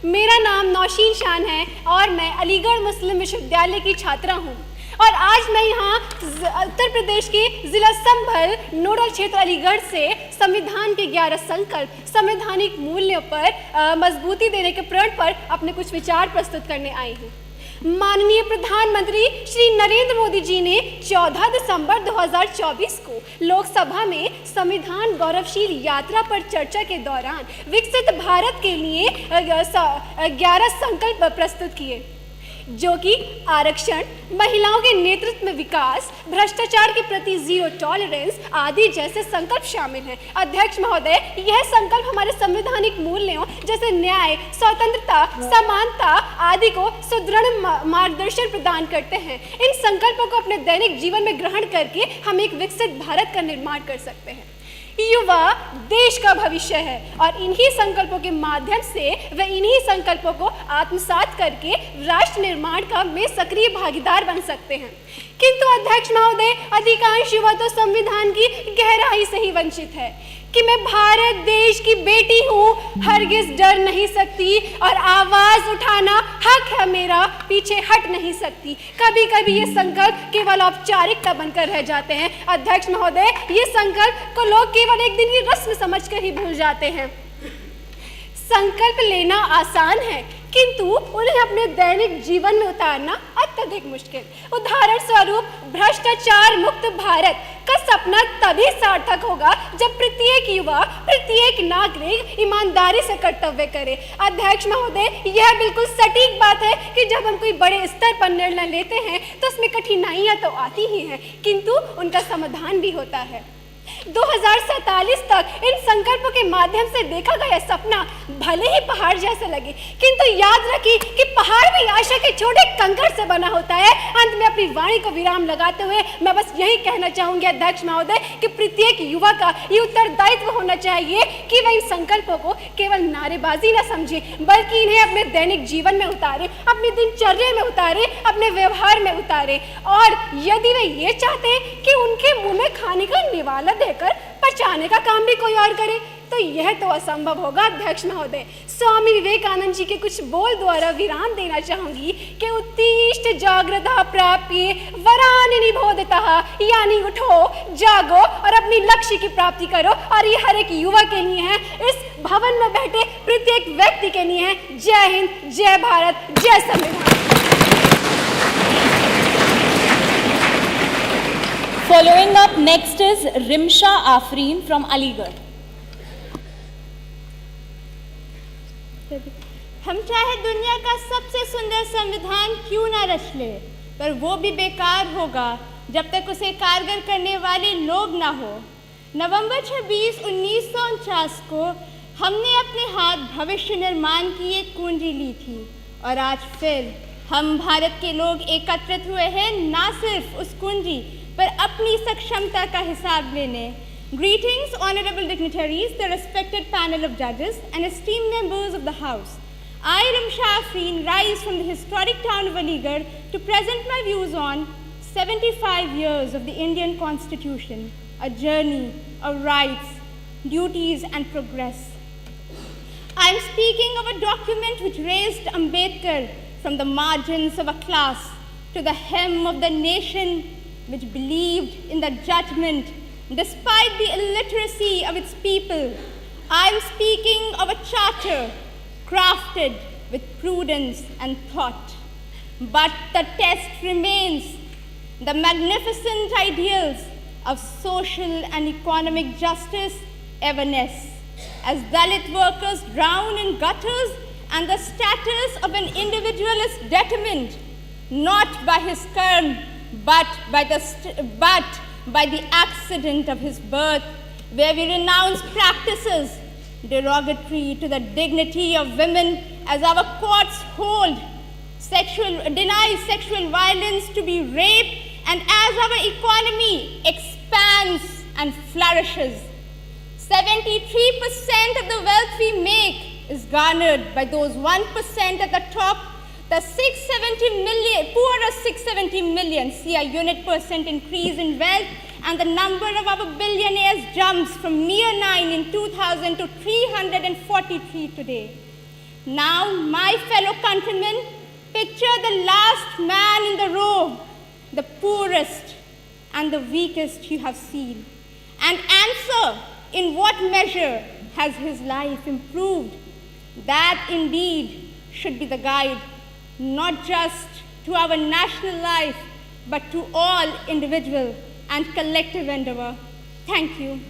मेरा नाम नौशीन शान है और मैं अलीगढ़ मुस्लिम विश्वविद्यालय की छात्रा हूँ और आज मैं यहाँ उत्तर प्रदेश के जिला संभल नोडल क्षेत्र अलीगढ़ से संविधान के 11 संकल्प संवैधानिक मूल्यों पर मजबूती देने के प्रण पर अपने कुछ विचार प्रस्तुत करने आई हूँ। माननीय प्रधानमंत्री श्री नरेंद्र मोदी जी ने 14 दिसंबर 2024 को लोकसभा में संविधान गौरवशील यात्रा पर चर्चा के दौरान विकसित भारत के लिए 11 संकल्प प्रस्तुत किए, जो कि आरक्षण, महिलाओं के नेतृत्व में विकास, भ्रष्टाचार के प्रति जीरो टॉलरेंस आदि जैसे संकल्प शामिल हैं। अध्यक्ष महोदय, यह संकल्प हमारे संवैधानिक मूल्यों जैसे न्याय, स्वतंत्रता, समानता आदि को सुदृढ़ मार्गदर्शन प्रदान करते हैं। इन संकल्पों को अपने दैनिक जीवन में ग्रहण करके हम एक विकसित भारत का निर्माण कर सकते हैं। युवा देश का भविष्य है और इन्हीं संकल्पों के माध्यम से वे इन्हीं संकल्पों को आत्मसात करके राष्ट्र निर्माण का में सक्रिय भागीदार बन सकते हैं। किंतु अध्यक्ष महोदय, अधिकांश युवा तो संविधान की गहराई से ही वंचित है कि मैं भारत देश की बेटी हूँ, हरगिज डर नहीं सकती और आवाज उठाना हक है मेरा, पीछे हट नहीं सकती। कभी कभी ये संकल्प केवल औपचारिकता बनकर रह जाते हैं। अध्यक्ष महोदय, ये संकल्प को लोग केवल एक दिन की रस्म समझकर ही भूल जाते हैं। संकल्प लेना आसान है किंतु उन्हें अपने दैनिक जीवन में उतारना अत्यधिक मुश्किल। उदाहरण स्वरूप, भ्रष्टाचार मुक्त भारत का सपना तभी सार्थक होगा जब प्रत्येक युवा, प्रत्येक नागरिक ईमानदारी से कर्तव्य करे। अध्यक्ष महोदय, यह बिल्कुल सटीक बात है कि जब हम कोई बड़े स्तर पर निर्णय लेते हैं तो उसमें कठिनाइयां तो आती ही हैं, किंतु उनका समाधान भी होता है। 2047 तक इन संकल्पों के माध्यम से देखा गया सपना भले ही पहाड़ जैसे लगे, किंतु याद रखिए कि पहाड़ भी आशा के छोटे कंकड़ से बना होता है। अंत में अपनी वाणी को विराम लगाते हुए मैं बस यही कहना चाहूंगी अध्यक्ष महोदय कि प्रत्येक युवा का ये उत्तरदायित्व होना चाहिए कि वह इन संकल्पों को केवल नारेबाजी न समझे, बल्कि इन्हें अपने दैनिक जीवन में उतारे, अपनी दिनचर्या में उतारे, अपने व्यवहार में उतारे। और यदि वे ये चाहते हैं कि उनके मुंह में खाने का निवाला देकर पचाने का काम भी कोई और करे तो यह तो असंभव होगा। अध्यक्ष महोदय, स्वामी विवेकानंद जी के कुछ बोल द्वारा विराम देना चाहूंगी कि उत्तिष्ठ जागृता प्राप्य वरान निबोधतः, यानी उठो, जागो और अपनी लक्ष्य की प्राप्ति करो। और ये हर एक युवा के लिए है, इस भवन में बैठे प्रत्येक व्यक्ति के लिए है। जय हिंद, जय भारत, जय संविधान। Following up next is Rimsha Afreen from Aligarh. हम चाहे दुनिया का सबसे सुंदर संविधान क्यों ना रच ले, पर वो भी बेकार होगा जब तक उसे कारगर करने वाले लोग ना हो। नवंबर 26, 1949 को हमने अपने हाथ भविष्य निर्माण की एक कुंजी ली थी और आज फिर हम भारत के लोग एकत्रित हुए हैं ना सिर्फ उस कुंजी पर अपनी सक्षमता का हिसाब लेने। Greetings, honorable dignitaries, the respected panel of judges and esteemed members of the House. I, Rimsha Afreen, rise from the historic town of Aligarh to present my views on 75 years of the Indian Constitution, a journey of rights, duties and progress. I am speaking of a document which raised Ambedkar from the margins of a class to the hem of the nation, which believed in the judgment despite the illiteracy of its people. I am speaking of a charter crafted with prudence and thought. But the test remains the magnificent ideals of social and economic justice evanesce as Dalit workers drown in gutters and the status of an individual is determined not by his karma but by the accident of his birth, where we renounce practices derogatory to the dignity of women as our courts hold deny sexual violence to be rape, and as our economy expands and flourishes. 73% of the wealth we make is garnered by those 1% at the top. The 670 million, poorest 670 million see a unit percent increase in wealth, and the number of our billionaires jumps from mere 9 in 2000 to 343 today. Now, my fellow countrymen, picture the last man in the row, the poorest and the weakest you have seen, and answer in what measure has his life improved. That indeed should be the guide, not just to our national life, but to all individual and collective endeavor. Thank you.